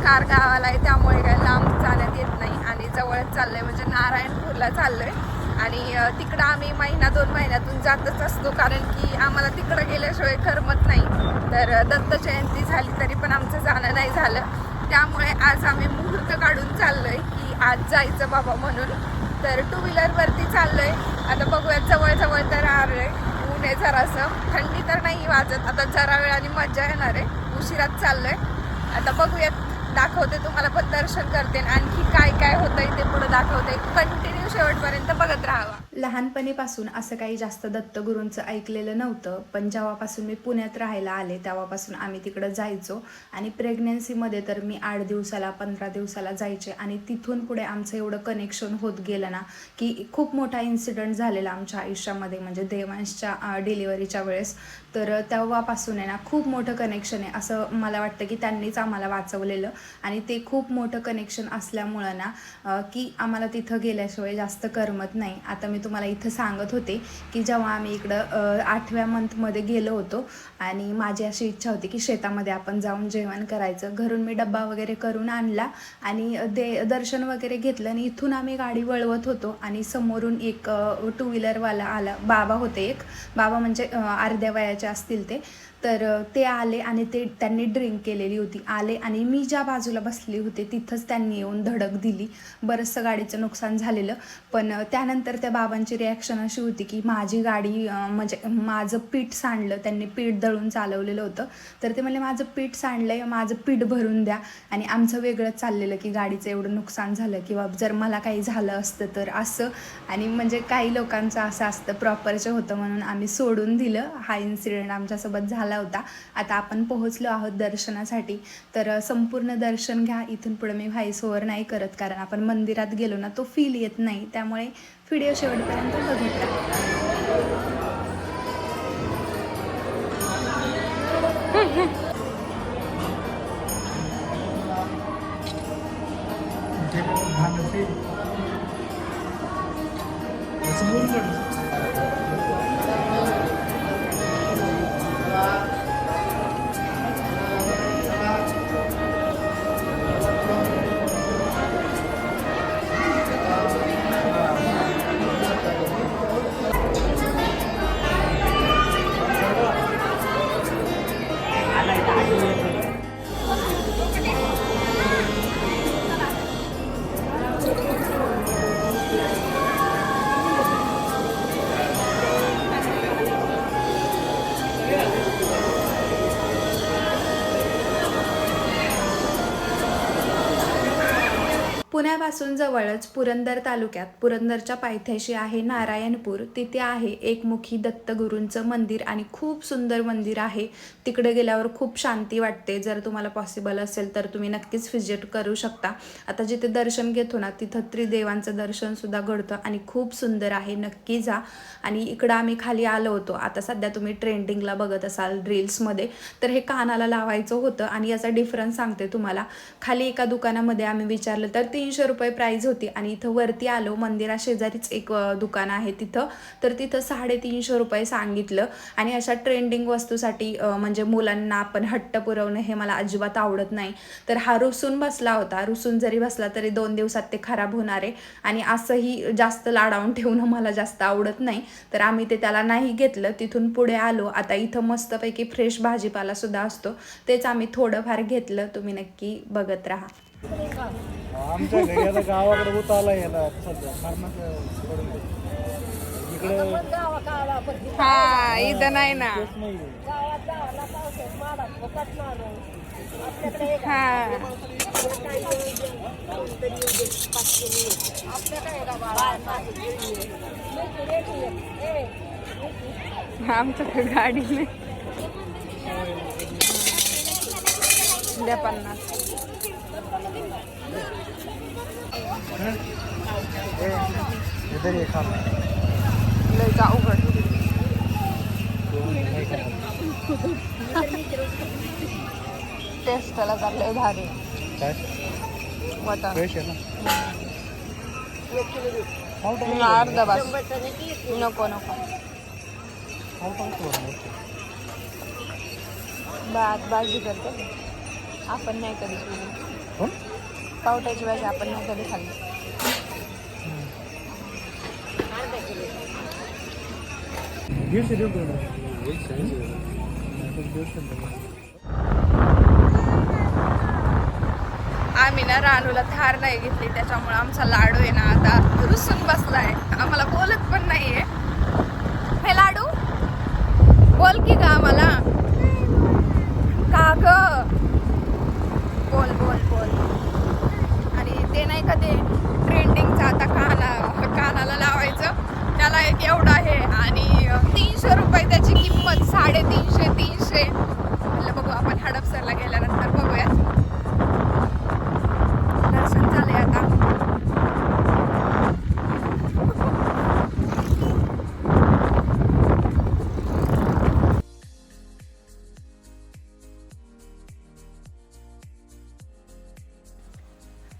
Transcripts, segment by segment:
चार गावाला आहे, त्यामुळे काय लांब जाण्यात येत नाही आणि जवळच चाललंय म्हणजे नारायणपूरला चाललोय. आणि तिकडं आम्ही महिना 2 महिन्यातून जातच असतो, कारण की आम्हाला तिकडं गेल्याशिवाय करमत नाही. तर दत्त जयंती झाली तरी पण आमचं जाणं नाही झालं, त्यामुळे आज आम्ही मुहूर्त काढून चाललोय की आज जायचं बाबा म्हणून. तर 2 व्हीलरवरती चाललोय. आता बघूयात, जवळ तर आलोय. ऊन आहे जरासं, थंडी तर नाही वाजत. आता जरा वेळाने मजा येणार आहे, उशिरात चाललोय. आता बघूयात, दाखवते तुम्हाला पण, दर्शन करते, आणखी काय काय होतंय ते पुढे दाखवते. कंटिन्यू शेवटपर्यंत बघत राहावा. लहानपणीपासून असं काही जास्त दत्तगुरूंचं ऐकलेलं नव्हतं, पण जेव्हापासून मी पुण्यात राहायला आले तेव्हापासून आम्ही तिकडं जायचो. आणि प्रेग्नन्सीमध्ये तर मी 8 दिवसाला 15 दिवसाला जायचे. आणि तिथून पुढे आमचं एवढं कनेक्शन होत गेलं ना, की खूप मोठा इन्सिडंट झालेला आमच्या आयुष्यामध्ये, म्हणजे देवांशच्या डिलिव्हरीच्या वेळेस. तर तेव्हापासून आहे ना खूप मोठं कनेक्शन आहे, असं मला वाटतं की त्यांनीच आम्हाला वाचवलेलं. आणि ते खूप मोठं कनेक्शन असल्यामुळं ना की आम्हाला तिथं गेल्याशिवाय जास्त करमत नाही. आता मी तुम्हाला इथं सांगत होते की जेव्हा आम्ही इकडं 8व्या मंथमध्ये गेलो होतो आणि माझी अशी इच्छा होती की शेतामध्ये आपण जाऊन जेवण करायचं. घरून मी डब्बा वगैरे करून आणला आणि दर्शन वगैरे घेतलं. आणि इथून आम्ही गाडी वळवत होतो आणि समोरून एक 2 व्हीलरवाला आला. बाबा होते, एक बाबा म्हणजे अर्ध्या वयाचे असतील ते. तर ते आले आणि त्यांनी ड्रिंक केलेली होती. आले आणि मी ज्या बाजूला बसली होते तिथंच त्यांनी येऊन धडक दिली. बरंचसं गाडीचं नुकसान झालेलं. पण त्यानंतर त्या बाबांची रिॲक्शन अशी होती की माझी गाडी म्हणजे माझं पीठ सांडलं. त्यांनी पीठ दळून चालवलेलं होतं. तर ते म्हणले माझं पीठ सांडलं आहे, माझं पीठ भरून द्या. आणि आमचं वेगळंच चाललेलं की गाडीचं एवढं नुकसान झालं किंवा जर मला काही झालं असतं तर असं. आणि म्हणजे काही लोकांचं असं असतं, प्रॉपरचं होतं म्हणून आम्ही सोडून दिलं. हा इन्सिडेंट आमच्यासोबत झाला होता. आता आपण पोहोचलो आहोत दर्शनासाठी. तर संपूर्ण दर्शन घ्या. इथून पुढे मी व्हॉइस ओव्हर नाही करत, कारण आपण मंदिरात गेलो ना तो फील येत नाही. त्यामुळे व्हिडिओ शेवटपर्यंत बघत राहा. पुण्यापासून जवळच पुरंदर तालुक्यात पुरंदरच्या पायथ्याशी आहे नारायणपूर. तिथे आहे एकमुखी दत्तगुरूंचं मंदिर आणि खूप सुंदर मंदिर आहे. तिकडे गेल्यावर खूप शांती वाटते. जर तुम्हाला पॉसिबल असेल तर तुम्ही नक्कीच व्हिजिट करू शकता. आता जिथे दर्शन घेतो ना तिथं त्रिदेवांचं दर्शनसुद्धा घडतं आणि खूप सुंदर आहे, नक्की जा. आणि इकडं आम्ही खाली आलो होतो. आता सध्या तुम्ही ट्रेंडिंगला बघत असाल रील्समध्ये, तर हे कानाला लावायचं होतं. आणि याचा डिफरन्स सांगते तुम्हाला. खाली एका दुकानामध्ये आम्ही विचारलं तर 300 रुपये प्राईज होती. आणि इथं वरती आलो, मंदिरा शेजारीच एक दुकान आहे तिथं, तर तिथं 350 रुपये सांगितलं. आणि अशा ट्रेंडिंग वस्तूसाठी म्हणजे मुलांना आपण हट्ट पुरवणं हे मला अजिबात आवडत नाही. तर हा रुसून बसला होता. रुसून जरी बसला तरी 2 दिवसात ते खराब होणार आहे. आणि असंही जास्त लाडावून ठेवणं मला जास्त आवडत नाही. तर आम्ही ते त्याला नाही घेतलं. तिथून पुढे आलो. आता इथं मस्तपैकी फ्रेश भाजीपाला सुद्धा असतो, तेच आम्ही थोडंफार घेतलं. तुम्ही नक्की बघत राहा. आमच्या घरी आता गावाकडे उताला येणार सध्या इकडे हा इथं नाही ना. हा आमच्या गाडीने द्या 50. इधर ये खा लय अवघड. टेस्टला चाललंय भारी. काय वाटा फ्रेश आहे ना. अर्धा बस. नको नको. भात भाजी करतो आपण, नाही कधी पावट्याची भाजी आपण नाही कधी खाल्ली. दीडशे देऊ का? आम्ही ना रानूला थार नाही घेतली, त्याच्यामुळे आमचा लाडू आहे ना आता रुसून बसलाय, आम्हाला बोलत पण नाहीये. हे लाडू बोल की का आम्हाला, का ग बोल बोल बोल. आणि ते नाही का ते ट्रेंडिंगचं आता कानाला लावायचं, त्याला एक एवढा आहे आणि 300 रुपये त्याची किंमत. 350 म्हणलं बघू आपण हडपसरला गेल्यानंतर बघूयात. दर्शन झाले आता.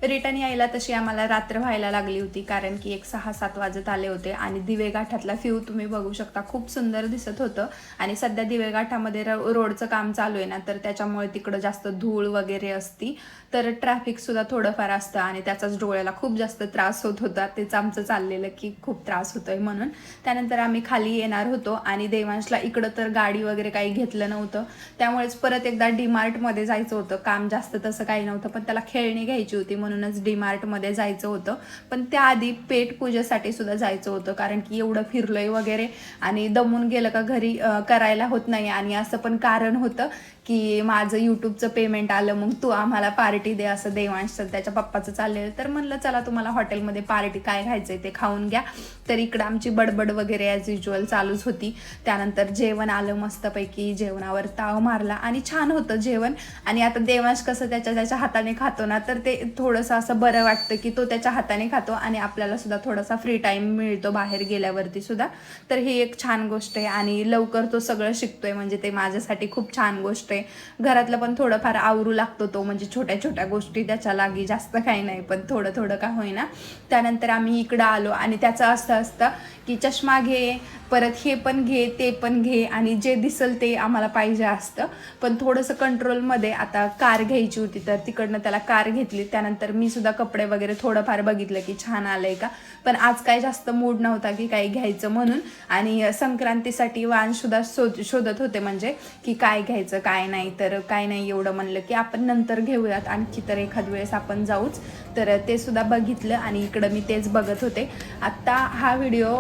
रिटर्न यायला तशी आम्हाला रात्र व्हायला लागली होती, कारण की एक 6-7 वाजत आले होते. आणि दिवेगाठातला व्ह्यू तुम्ही बघू शकता, खूप सुंदर दिसत होतं. आणि सध्या दिवेगाठामध्ये रोडचं काम चालू आहे ना, तर त्याच्यामुळे तिकडं जास्त धूळ वगैरे असती, तर ट्रॅफिकसुद्धा थोडंफार असतं आणि त्याचाच डोळ्याला खूप जास्त त्रास होत होता. तेच आमचं चाललेलं की खूप त्रास होतोय म्हणून. त्यानंतर आम्ही खाली येणार होतो आणि देवांशला इकडं तर गाडी वगैरे काही घेतलं नव्हतं, त्यामुळेच परत एकदा डीमार्टमध्ये जायचं होतं. काम जास्त तसं काही नव्हतं, पण त्याला खेळणी घ्यायची होती म्हणूनच डीमार्टमध्ये जायचं होतं. पण त्याआधी पेट पूजेसाठी सुद्धा जायचं होतं, कारण की एवढं फिरलोय वगैरे आणि दमून गेलं का घरी करायला होत नाही. आणि असं पण कारण होतं की माझं यूट्यूबचं पेमेंट आलं, मग तू आम्हाला पार्टी दे असं देवांशचं त्याच्या पप्पाचं चाललेलं. तर म्हणलं चला तुम्हाला हॉटेलमध्ये पार्टी काय खायचंय ते खाऊन घ्या. तर इकडं आमची बडबड वगैरे ॲज युज्युअल चालूच होती. त्यानंतर जेवण आलं मस्तपैकी, जेवणावर ताव मारला आणि छान होतं जेवण. आणि आता देवांश कसं त्याच्या हाताने खातो ना, तर ते थोडंसं असं बरं वाटतं की तो त्याच्या हाताने खातो आणि आपल्याला सुद्धा थोडासा फ्री टाईम मिळतो बाहेर गेल्यावरती सुद्धा. तर ही एक छान गोष्ट आहे आणि लवकर तो सगळं शिकतोय, म्हणजे ते माझ्यासाठी खूप छान गोष्ट आहे. घरातलं पण थोडंफार आवरू लागतो तो, म्हणजे छोट्या छोट्या गोष्टी त्याच्या लागी, जास्त काही नाही पण थोडं थोडं का होईना. त्यानंतर आम्ही इकडं आलो आणि त्याचं असतं की चष्मा घे, परत हे पण घे, ते पण घे आणि जे दिसेल ते आम्हाला पाहिजे असतं. पण थोडंसं कंट्रोलमध्ये. आता कार घ्यायची होती तर तिकडनं त्याला कार घेतली. त्यानंतर मी सुद्धा कपडे वगैरे थोडंफार बघितलं की छान आलंय का, पण आज काय जास्त मूड नव्हता की काही घ्यायचं म्हणून. आणि संक्रांतीसाठी वाणसुद्धा शोधत होते, म्हणजे की काय घ्यायचं काय नाही. तर काय नाही एवढं म्हणलं की आपण नंतर घेऊयात, आणखी तर एखाद वेळेस आपण जाऊच. तर ते सुद्धा बघितलं आणि इकडं मी तेच बघत होते. आत्ता हा व्हिडिओ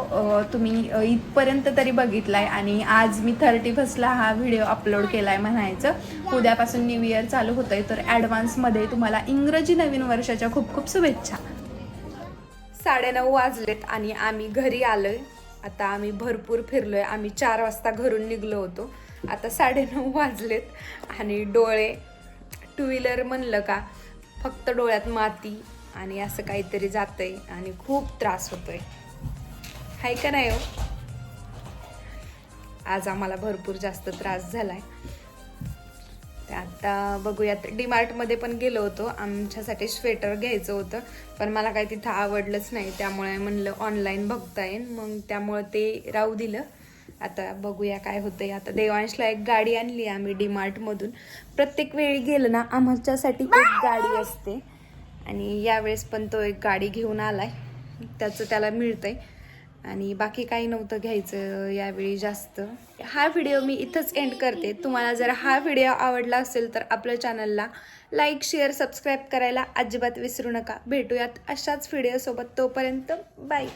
तुम्ही इथपर्यंत तरी बघितलाय आणि आज मी 31st हा व्हिडिओ अपलोड केलाय म्हणायचं. उद्यापासून न्यू इयर चालू होतंय, तर ॲडव्हान्समध्ये तुम्हाला इंग्रजी नवीन वर्षाच्या खूप खूप शुभेच्छा. 9:30 वाजलेत आणि आम्ही घरी आलोय. आता आम्ही भरपूर फिरलोय. आम्ही 4 वाजता घरून निघलो होतो, आता 9:30 वाजलेत आणि डोळे, 2 व्हीलर म्हणलं का फक्त डोळ्यात माती आणि असं काहीतरी जातंय आणि खूप त्रास होतोय, हाय का नाही हो. आज आम्हाला भरपूर जास्त त्रास झालाय. आता बघूयात. डीमार्टमध्ये पण गेलो होतो, आमच्यासाठी स्वेटर घ्यायचं होतं, पण मला काही तिथं आवडलंच नाही, त्यामुळे म्हणलं ऑनलाईन बघता येईल, मग त्यामुळे ते राहू दिलं. आता बघूया काय होतंय. आता देवांशला एक गाडी आणली आम्ही डीमार्टमधून. प्रत्येक वेळी गेलं ना आमच्यासाठी एक गाडी असते आणि यावेळेस पण तो एक गाडी घेऊन आलाय, त्याचं त्याला मिळतंय आणि बाकी काही नव्हतं घ्यायचं यावेळी जास्त. हा व्हिडिओ मी इथंच एंड करते. तुम्हाला जर हा व्हिडिओ आवडला असेल तर आपल्या चॅनलला लाईक, शेअर, सबस्क्राईब करायला अजिबात विसरू नका. भेटूयात अशाच व्हिडिओसोबत. तोपर्यंत बाय.